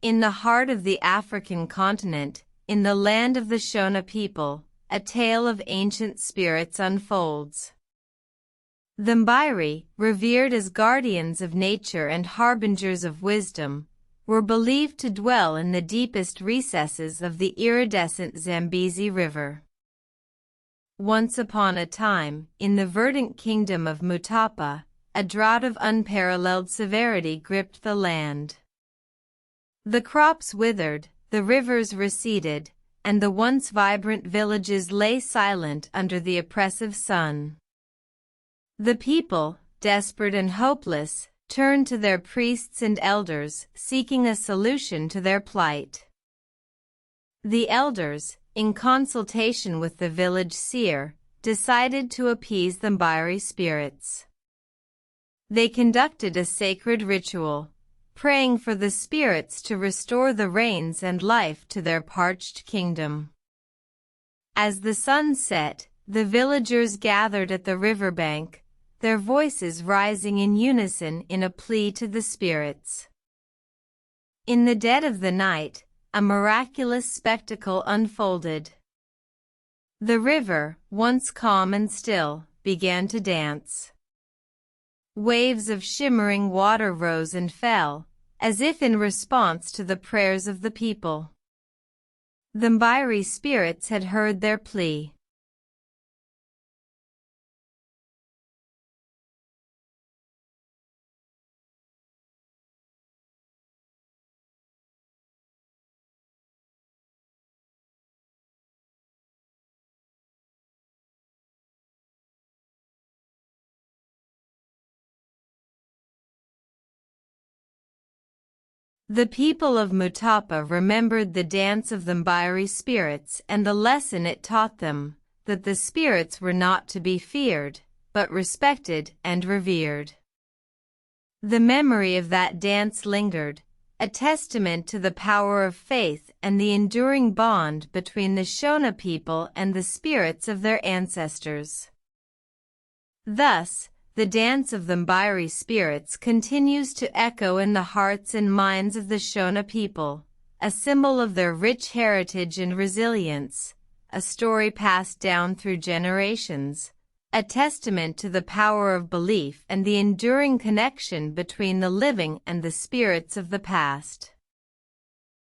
In the heart of the African continent, in the land of the Shona people, a tale of ancient spirits unfolds. The Mbiri, revered as guardians of nature and harbingers of wisdom, were believed to dwell in the deepest recesses of the iridescent Zambezi River. Once upon a time, in the verdant kingdom of Mutapa, a drought of unparalleled severity gripped the land. The crops withered, the rivers receded, and the once vibrant villages lay silent under the oppressive sun. The people, desperate and hopeless, turned to their priests and elders, seeking a solution to their plight. The elders, in consultation with the village seer, decided to appease the Mbiri spirits. They conducted a sacred ritual, praying for the spirits to restore the rains and life to their parched kingdom. As the sun set, the villagers gathered at the riverbank, their voices rising in unison in a plea to the spirits. In the dead of the night, a miraculous spectacle unfolded. The river, once calm and still, began to dance. Waves of shimmering water rose and fell, as if in response to the prayers of the people. The Mbiri spirits had heard their plea. The people of Mutapa remembered the dance of the Mbiri spirits and the lesson it taught them, that the spirits were not to be feared, but respected and revered. The memory of that dance lingered, a testament to the power of faith and the enduring bond between the Shona people and the spirits of their ancestors. Thus, the dance of the Mbiri spirits continues to echo in the hearts and minds of the Shona people, a symbol of their rich heritage and resilience, a story passed down through generations, a testament to the power of belief and the enduring connection between the living and the spirits of the past.